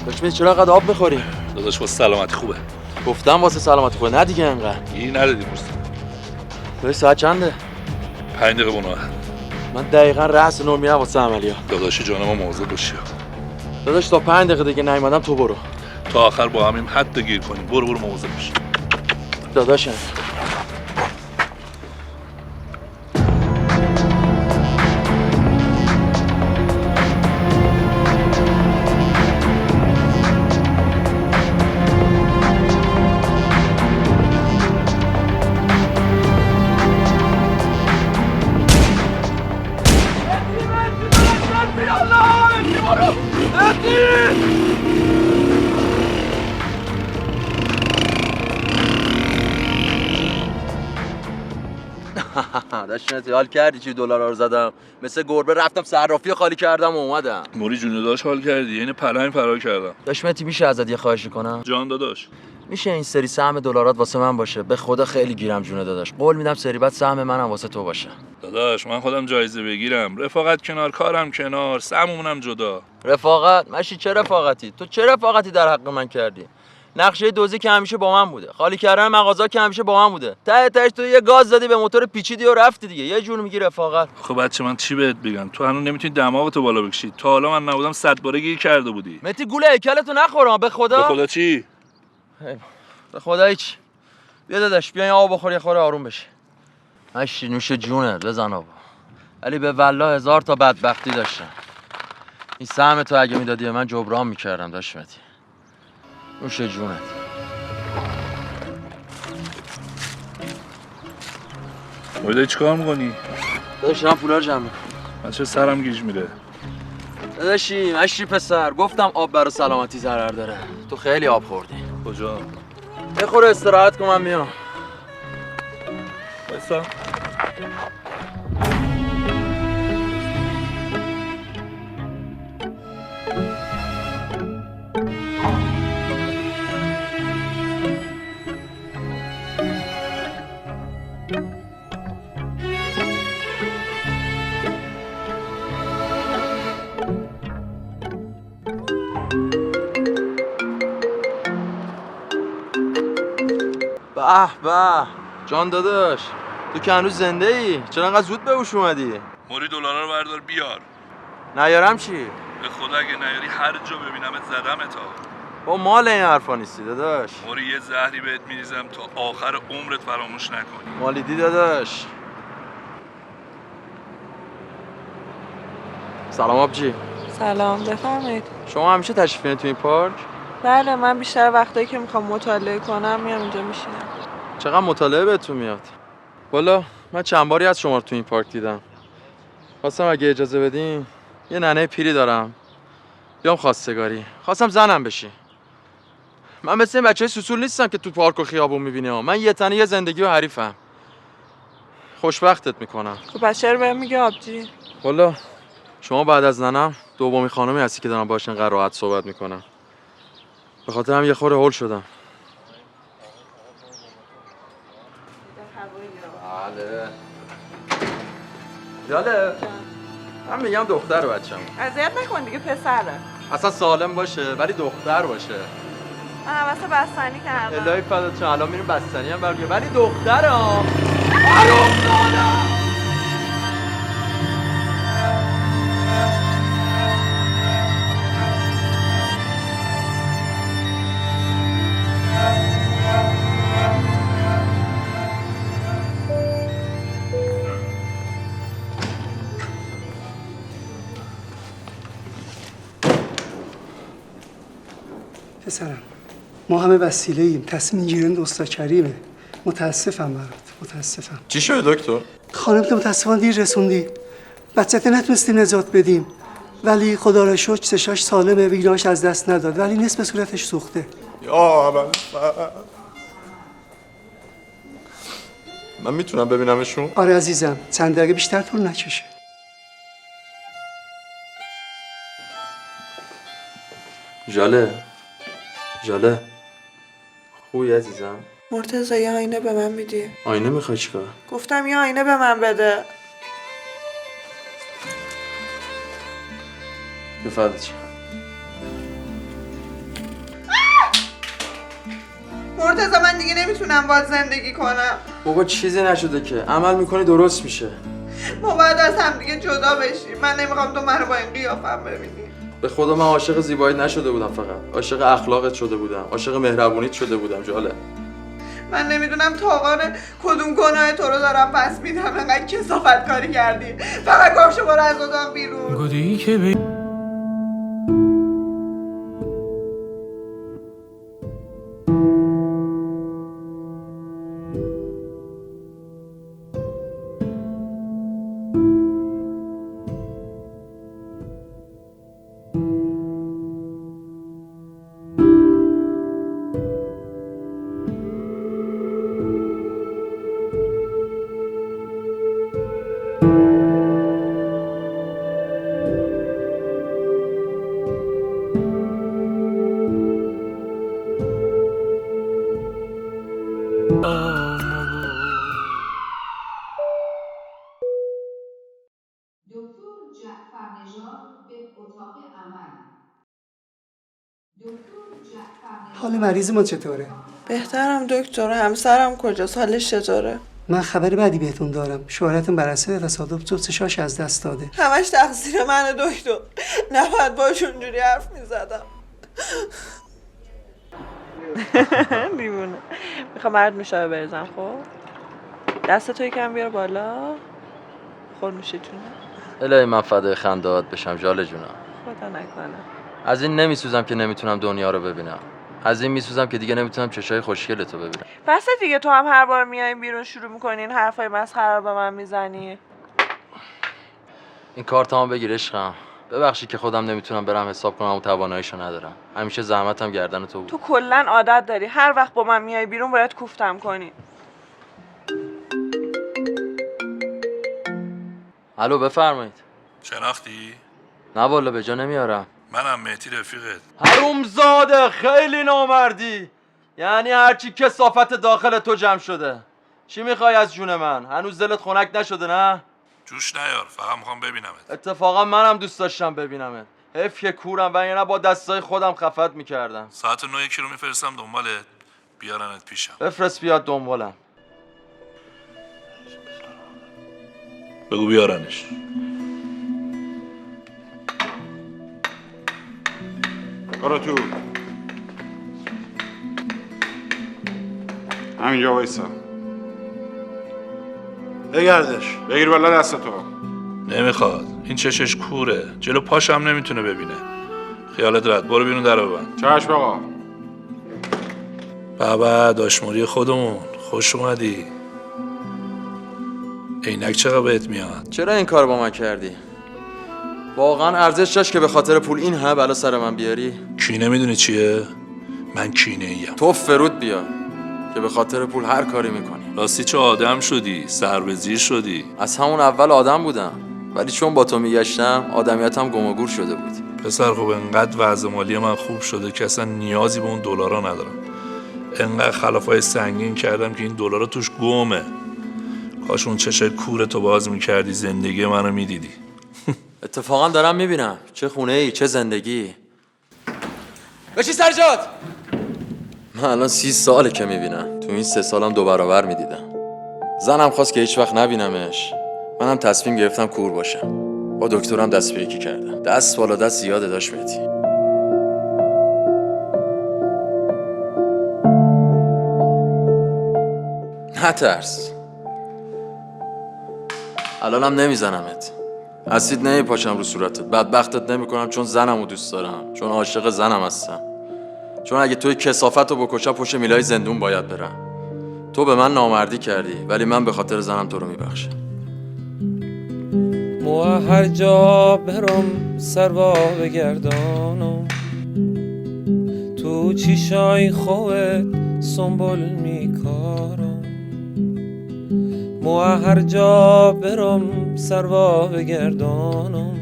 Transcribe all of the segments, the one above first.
داشت چرا انقدر آب میخوری؟ داداش واسه سلامتی خوبه. گفتم واسه سلامتی خوبه، نه دیگه انقدر. گیری ندادی مرسی. داشت ساعت چنده؟ 5 دقیقه بونو. من دقیقاً رأس نور میرم واسه عملیات. داداشی جان ما مواظب باشی. داداش تا 5 دقیقه دیگه نیومدم تو برو. تا آخر با همین حد گیر کنیم. برو مواظب باش. داداشم داشت حال کردی چی دلارا رو زدم، مثل گربه رفتم صرافی خالی کردم و اومدم. موری جون داداش حال کردی؟ یعنی پلنگ فرار کردم. داش متی میشه ازت یه خواهشی کنم؟ جان داداش میشه این سری سهم دلارات واسه من باشه؟ به خدا خیلی گیرم جونه داداش. قول میدم سری بعد سهم منم واسه تو باشه. داداش من خودم جایزه بگیرم. رفاقت کنار، کارم کنار، سهممونم جدا. رفاقت؟ ماشی چه رفاقتی؟ تو چه رفاقتی در حق من کردی؟ نقشه دوزی که همیشه با من بوده، خالی کردن مغازه که همیشه با من بوده. ته تهش تو یه گاز زدی به موتور پیچیدی و رفتی دیگه. یه جور میگی رفاقت. خب بچه من چی بهت بگم؟ تو هنوز نمیتونی دماغتو بالا بکشی. تا حالا من نبودم 100 باره گیر کرده بودی. متی گول هیکلتو نخورم به خدا. به خدا چی؟ به خدا هیچ. بیا داداش بیا این آب بخور یه خورده آروم بشی. ماشی نوش جونت بزن آب. ولی به والله 1000 تا بدبختی داشتم. این سهم تو اگه میدادی به من جبران میکردم داش متی. نوش جونت. داری چیکار می‌کنی؟ داداش من پولا رو جمع می‌کنم. من چه سرم گیج میره. داداشی مشی پسر گفتم آب برای سلامتی ضرر داره. تو خیلی آب خوردی. کجا؟ یه خورده استراحت کن من میام. بسا. به به جان داداش تو که هنوز زنده ای؟ چرا انقدر زود به هوش اومدی؟ موری دلارا رو بردار بیار. نیارم چی؟ به خدا اگه نیاری هر جا ببینمت زدمت ها. با مال این حرفا نیستی داداش. موری یه زهری بهت میریزم تا آخر عمرت فراموش نکنی. مالیدی داداش. سلام آبجی. سلام بفرمایید. شما همیشه تشریف میارید تو این پارک؟ بله من بیشتر وقتایی که میخوام مطالعه کنم میام اینجا میشینم. چقدر مطالعه بهتون میاد؟ والا من چند باری از شما رو تو این پارک دیدم. خواستم اگه اجازه بدین یه ننه پیری دارم بیام خواستگاری. خواستم زنم بشی. من مثل این بچه‌های سوسول نیستم که تو پارک و خیابون میبینی ها. من یه تنه یه زندگی و حریفم. خوشبختت میکنم. خب پس چرا بهم میگه آبجی؟ والا شما بعد از ننم دومی خانمی هستی که دارم باهاش انقدر راحت صحبت میکنم. به خاطر هم یه خورده هول شدم. بله. جاله. من میگم دختر بچه‌م. اذیت نکن دیگه پسره. اصلا سالم باشه ولی دختر باشه. من حوس بستنی کردم. الهی فدات شم الان میریم بستنی هم برگه ولی دختره ها. پسرم ما همه وسیله ایم. تصمیم گیرنده استاد کریمه. متاسفم برات. متاسفم. چی شده دکتر؟ خانم که متاسفانه دیر رسوندی. بچه‌ت نتونستیم نجات بدیم. ولی خدا را شکر چشاش سالمه، بیناش از دست نداد ولی نصف صورتش سوخته. یا من میتونم ببینمشون؟ آره عزیزم چند دقیقه بیشتر طول نکشه. ژاله خوبی عزیزم؟ مرتضی یه آینه به من میدی؟ آینه میخوای چیکار؟ گفتم یه آینه به من بده. بفرد چی؟ مرتضی من دیگه نمیتونم باید زندگی کنم. بابا چیزی نشده که، عمل میکنی درست میشه. ما باید از هم دیگه جدا بشیم. من نمیخوام تو منو با این قیافم ببینی. به خدا من عاشق زیباییت نشده بودم، فقط عاشق اخلاقت شده بودم، عاشق مهربونیت شده بودم. جاله من نمیدونم تاوان کدوم گناه تو رو دارم پس میدم. انقدر کثافت کاری کردی. فقط گم شو برو از اتاق بیرون. گودی که دکتر جعفرنژاد به اتاق عمل. دکتر جعفرنژاد حال مریض ما چطوره؟ بهترم دکتر. همسرم کجاست؟ حالش چطوره؟ من خبر بعدی بهتون دارم. شوهرتون بر اثر تصادف جفتشاش از دست داده. همش تقصیر منه دکتر. نباید باش اونجوری حرف میزدم. دیوونه. میخوام برات نوشابه بریزم. خب دست تو یکم بیار بالا. خور میشیتونه. الهی من فدای خنده‌هات بشم جاله جونم. خدا نکنه. از این نمیسوزم که نمیتونم دنیا رو ببینم. از این میسوزم که دیگه نمیتونم چشای خوشگلتو ببینم. پس دیگه تو هم هر بار میایین بیرون شروع میکنین حرفای مسخره رو به من میزنی. این کارتامو بگیر عشقم. ببخشید که خودم نمیتونم برم حساب کنم و تواناییشو ندارم. همیشه زحمتم گردن تو بود. تو کلا عادت داری هر وقت با من میای بیرون باید کوفتم کنی. الو بفرمایید. شناختی؟ نه والا به جا نمیارم. منم مهدی رفیقت. حرومزاده خیلی نامردی. یعنی هرچی کثافت داخل تو جمع شده. چی میخوای از جون من؟ هنوز دلت خنک نشده نه؟ جوش نیار، فقط میخوام ببینمت. اتفاقا منم دوست داشتم ببینمت. حیف که کورم و یعنی با دستای خودم خفت میکردم. ساعت 9 یکی رو میفرستم دنبالت، بیارنت پیشم. بفرست بیاد دنبالم. بگو بیارنش. برو تو. همینجا وایسا. بگردش. بگیر بالا دستتو. نمیخواد، این چشش کوره، جلو پاشم نمیتونه ببینه. خیالت راحت، برو بیرون در ببند. چشم آقا. بابا داشموری خودمون، خوش اومدی. عینک چقدر بهت میاد؟ چرا این کار با من کردی؟ واقعا ارزش داشت که به خاطر پول این همه بلا سر من بیاری؟ کینه میدونی چیه؟ من کینه ایم. تو فرود بیا که به خاطر پول هر کاری میکنی. راستی چه آدم شدی؟ سر به زیر شدی. از همون اول آدم بودم، ولی چون با تو میگشتم آدمیتم گم و گور شده بود. پسر خب انقدر وضع مالی من خوب شده که اصلا نیازی به اون دلارا ندارم. انقدر خلافای سنگین کردم که این دلارا توش گمه. کاش اون چشای کورتو باز میکردی زندگی منو میدیدی. اتفاقا دارم میبینم چه خونه ای چه زندگی. بشی سر جات. من الان 30 ساله که میبینم، تو این 3 سالم 2 برابر میدیدم. زنم خواست که هیچ وقت نبینمش، منم تصمیم گرفتم کور باشم. با دکترم دست به یکی کردم. دست بالا دست زیاده داشت مهدی. نترس، الانم نمیزنمت. اسید نمیپاشم رو صورتت، بدبختت نمیکنم چون زنمو دوست دارم، چون عاشق زنم هستم، چون اگه توی کثافتو بکشم پشت میلای زندون باید برم. تو به من نامردی کردی ولی من به خاطر زنم تو رو میبخشم. مو هر جا برم سروا بگردانم، تو چیشای خوت سنبول میکارم. مو هر جا برم سروا بگردانم،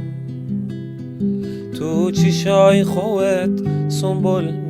تو چیشای خوت سنبول